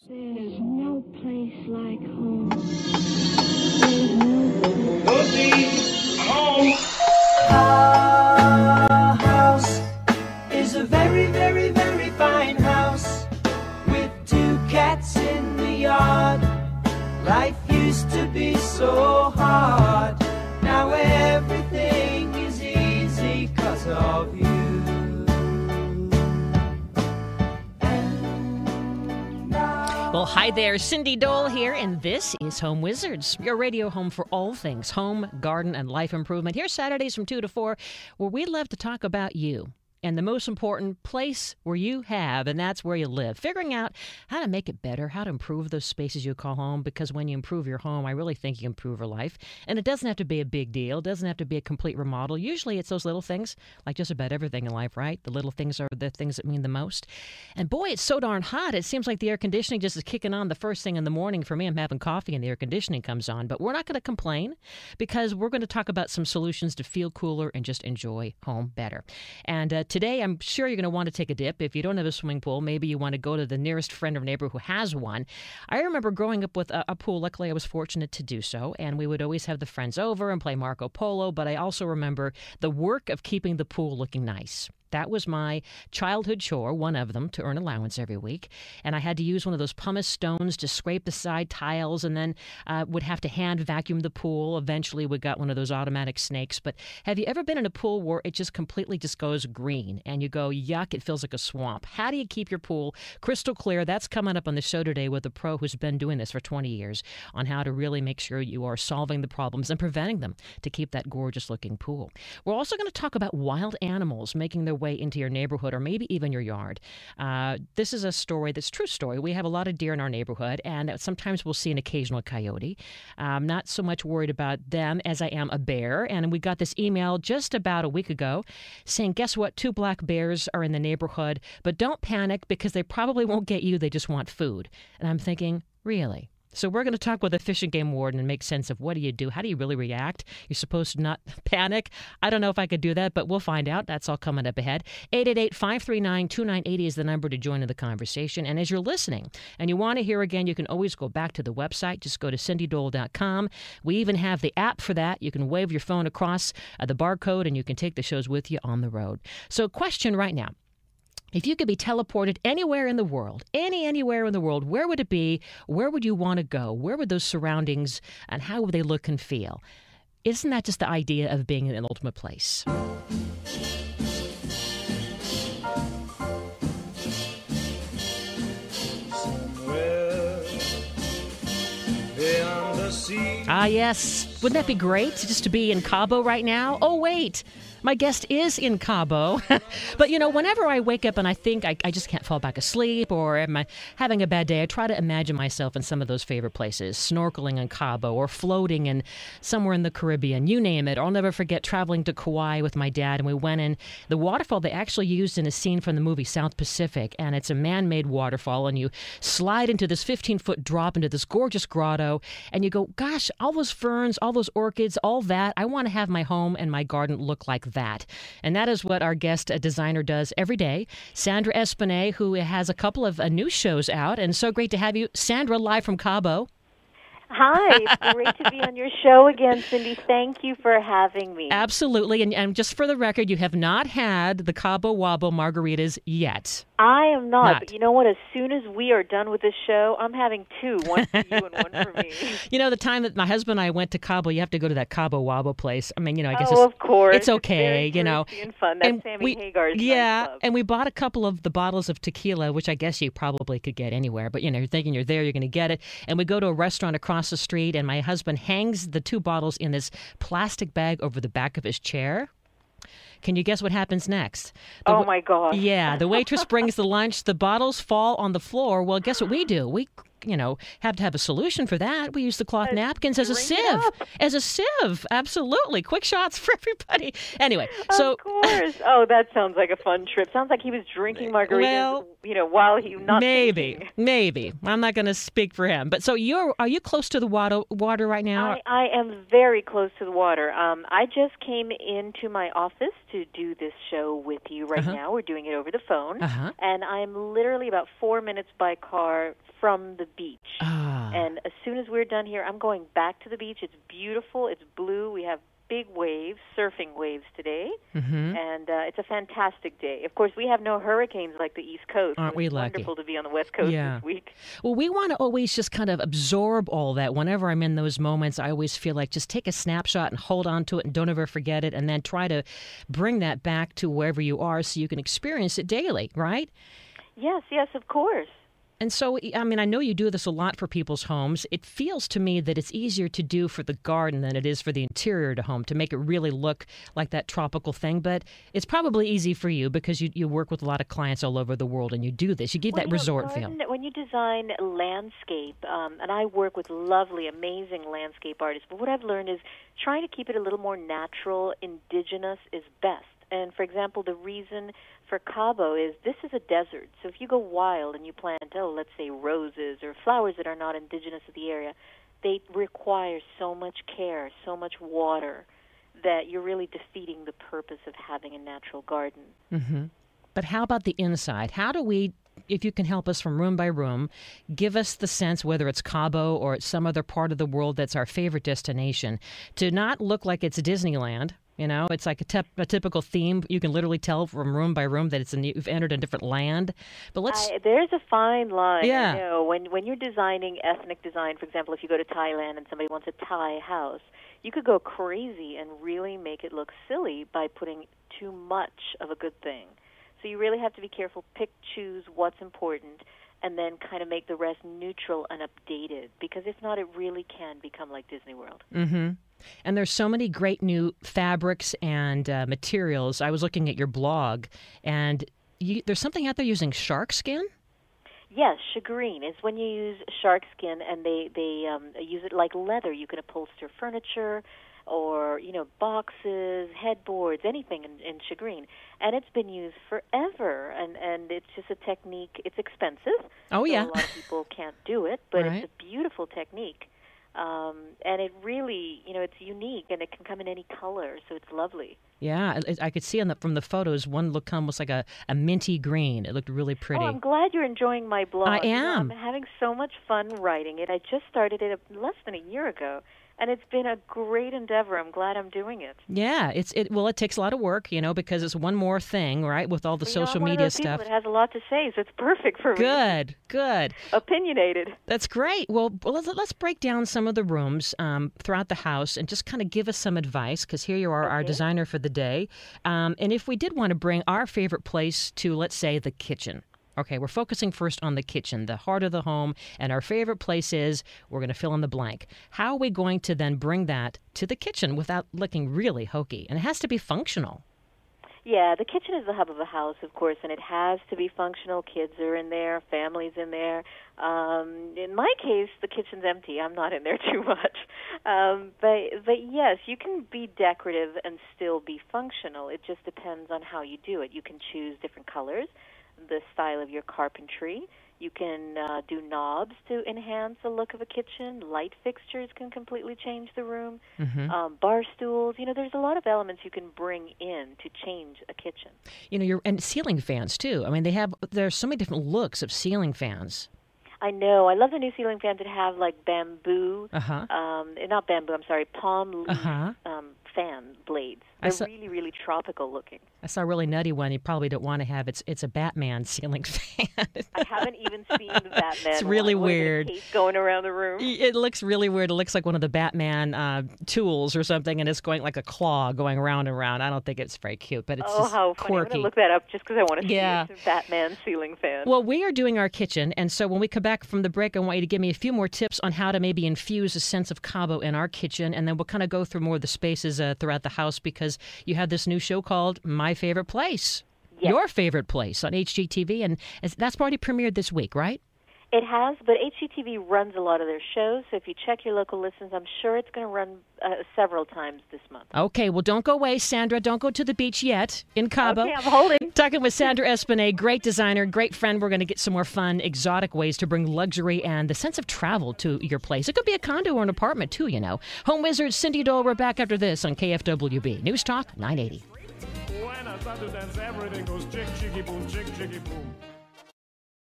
There's no place like home. There's no place. Home. Our house is a very, very, very fine house with 2 cats in the yard. Life used to be so hard. Now everything is easy 'cause of you. Well, hi there, Cindy Dole here, and this is Home Wizards, your radio home for all things home, garden, and life improvement. Here Saturdays from 2 to 4, where we love to talk about you and the most important place where you have, and that's where you live. Figuring out how to make it better, how to improve those spaces you call home, because when you improve your home, I really think you improve your life. And it doesn't have to be a big deal. It doesn't have to be a complete remodel. Usually it's those little things, like just about everything in life, right? The little things are the things that mean the most. And boy, it's so darn hot. It seems like the air conditioning just is kicking on the first thing in the morning. For me, I'm having coffee and the air conditioning comes on. But we're not going to complain, because we're going to talk about some solutions to feel cooler and just enjoy home better. And today, I'm sure you're going to want to take a dip. If you don't have a swimming pool, maybe you want to go to the nearest friend or neighbor who has one. I remember growing up with a pool. Luckily, I was fortunate to do so, and we would always have the friends over and play Marco Polo, but I also remember the work of keeping the pool looking nice. That was my childhood chore, one of them, to earn allowance every week. And I had to use one of those pumice stones to scrape the side tiles, and then would have to hand vacuum the pool. Eventually, we got one of those automatic snakes. But have you ever been in a pool where it just completely just goes green and you go, yuck, it feels like a swamp? How do you keep your pool crystal clear? That's coming up on the show today with a pro who's been doing this for 20 years on how to really make sure you are solving the problems and preventing them to keep that gorgeous-looking pool. We're also going to talk about wild animals making their way into your neighborhood or maybe even your yard. This is a story that's a true story. We have a lot of deer in our neighborhood, and sometimes we'll see an occasional coyote. I'm not so much worried about them as I am a bear. And we got this email just about a week ago saying, guess what? 2 black bears are in the neighborhood, but don't panic because they probably won't get you. They just want food. And I'm thinking, really? So we're going to talk with a fish and game warden and make sense of what do you do? How do you really react? You're supposed to not panic. I don't know if I could do that, but we'll find out. That's all coming up ahead. 888-539-2980 is the number to join in the conversation. And as you're listening and you want to hear again, you can always go back to the website. Just go to cindydole.com. We even have the app for that. You can wave your phone across the barcode and you can take the shows with you on the road. So question right now. If you could be teleported anywhere in the world, anywhere in the world, where would it be? Where would you want to go? Where would those surroundings and how would they look and feel? Isn't that just the idea of being in an ultimate place? Ah, yes. Wouldn't that be great just to be in Cabo right now? Oh, wait. My guest is in Cabo. But, whenever I wake up and I think I just can't fall back asleep or am I having a bad day, I try to imagine myself in some of those favorite places, snorkeling in Cabo or floating in somewhere in the Caribbean, you name it. I'll never forget traveling to Kauai with my dad, and we went in the waterfall they actually used in a scene from the movie South Pacific, and it's a man-made waterfall, and you slide into this 15-foot drop into this gorgeous grotto, and you go, gosh, all those ferns, all those orchids, all that, I want to have my home and my garden look like that. And that is what our guest designer does every day. Sandra Espinet, who has a couple of new shows out. And so great to have you, Sandra, live from Cabo. Hi, it's great to be on your show again, Cindy. Thank you for having me. Absolutely. And just for the record, you have not had the Cabo Wabo margaritas yet. I am not. But you know what? As soon as we are done with this show, I'm having 2, one for you and one for me. The time that my husband and I went to Cabo, you have to go to that Cabo Wabo place. I mean, I guess of course. It's okay, it's very and fun. That's Sammy Hagar's club. And we bought a couple of the bottles of tequila, which I guess you probably could get anywhere. But, you're thinking you're there, you're going to get it. And we go to a restaurant across the street, and my husband hangs the 2 bottles in this plastic bag over the back of his chair. Can you guess what happens next? My gosh. Yeah, the waitress brings the lunch. The bottles fall on the floor. Well, guess what we do? We have to have a solution for that. We use the cloth napkins as a Bring it sieve. up. As a sieve, absolutely. Quick shots for everybody. Anyway, so Of course. Oh, that sounds like a fun trip. Sounds like he was drinking margaritas, while he not thinking. maybe. I'm not going to speak for him. But so are you close to the water right now? I am very close to the water. I just came into my office to do this show with you right now. We're doing it over the phone. And I'm literally about 4 minutes by car from the beach. And as soon as we're done here, I'm going back to the beach. It's beautiful. It's blue. We have big waves, surfing waves today. And it's a fantastic day. Of course, we have no hurricanes like the East Coast. Aren't we It's lucky? wonderful to be on the West Coast this week. Well, we want to always just kind of absorb all that. Whenever I'm in those moments, I always feel like just take a snapshot and hold on to it and don't ever forget it, and then try to bring that back to wherever you are so you can experience it daily, right? Yes, of course. And so, I mean, I know you do this a lot for people's homes. It feels to me that it's easier to do for the garden than it is for the interior of the home to make it really look like that tropical thing. But it's probably easy for you because you work with a lot of clients all over the world and you do this. You give that resort feel. When you design landscape, and I work with lovely, amazing landscape artists, but what I've learned is trying to keep it a little more natural, indigenous is best. And, for example, the reason for Cabo is this is a desert. So if you go wild and you plant, let's say roses or flowers that are not indigenous to the area, they require so much care, so much water, that you're really defeating the purpose of having a natural garden. But how about the inside? How do we, if you can help us from room by room, give us the sense, whether it's Cabo or it's some other part of the world that's our favorite destination, to not look like it's Disneyland. It's like a typical theme. You can literally tell from room by room that you've entered a different land. But there's a fine line. Yeah. When you're designing ethnic design, for example, if you go to Thailand and somebody wants a Thai house, you could go crazy and really make it look silly by putting too much of a good thing. So you really have to be careful, choose what's important, and then kind of make the rest neutral and updated. Because if not, it really can become like Disney World. And there's so many great new fabrics and materials. I was looking at your blog, and there's something out there using shark skin? Yes, shagreen is when you use shark skin, and they use it like leather. You can upholster furniture or, boxes, headboards, anything in shagreen. And it's been used forever, and it's just a technique. It's expensive. Oh, yeah. So a lot of people can't do it, but Right. it's a beautiful technique. And it really, it's unique, and it can come in any color, so it's lovely. Yeah, I could see from the photos, one looked almost like a minty green. It looked really pretty. Oh, I'm glad you're enjoying my blog. I am. I'm having so much fun writing it. I just started it less than a year ago, and it's been a great endeavor. I'm glad I'm doing it. Yeah, it takes a lot of work, because it's one more thing, right, with all the social media stuff. It has a lot to say, so it's perfect for me. Good. Opinionated. That's great. Well, let's break down some of the rooms throughout the house and just kind of give us some advice, because here you are, our designer for the day. And if we did want to bring our favorite place to, let's say, the kitchen. Okay, we're focusing first on the kitchen, the heart of the home, and our favorite place is, we're going to fill in the blank. How are we going to then bring that to the kitchen without looking really hokey? And it has to be functional. Yeah, the kitchen is the hub of a house, of course, and it has to be functional. Kids are in there, families in there. In my case, the kitchen's empty. I'm not in there too much. But yes, you can be decorative and still be functional. It just depends on how you do it. You can choose different colors, the style of your carpentry. You can do knobs to enhance the look of a kitchen. Light fixtures can completely change the room. Bar stools. There's a lot of elements you can bring in to change a kitchen. And ceiling fans too. I mean, there's so many different looks of ceiling fans. I know. I love the new ceiling fans that have like bamboo. Not bamboo. I'm sorry, palm leaf fan blades. They're really, really tropical looking. I saw a really nutty one you probably don't want to have. It's a Batman ceiling fan. I haven't even seen the Batman. It's really one. weird. What is it, a cape going around the room? It looks really weird. It looks like one of the Batman tools or something, and it's going like a claw going round and round. I don't think it's very cute, but it's just how funny. quirky. I'm going to look that up just because I want to see Yeah. it. It's a Batman ceiling fan. Well, we are doing our kitchen, and so when we come back from the break, I want you to give me a few more tips on how to maybe infuse a sense of Cabo in our kitchen, and then we'll kind of go through more of the spaces throughout the house, because you have this new show called My Favorite Place. Yes. Your favorite place on HGTV, and that's already premiered this week, right? It has, but HGTV runs a lot of their shows, so if you check your local listings, I'm sure it's going to run several times this month. Okay, well, don't go away, Sandra. Don't go to the beach yet in Cabo. Okay, I'm holding. Talking with Sandra Espinet, great designer, great friend. We're going to get some more fun, exotic ways to bring luxury and the sense of travel to your place. It could be a condo or an apartment, too, you know. Home Wizard Cindy Dole, we're back after this on KFWB. News Talk 980. When I start to dance, everything goes chick, chicky, boom, chick, chicky, boom.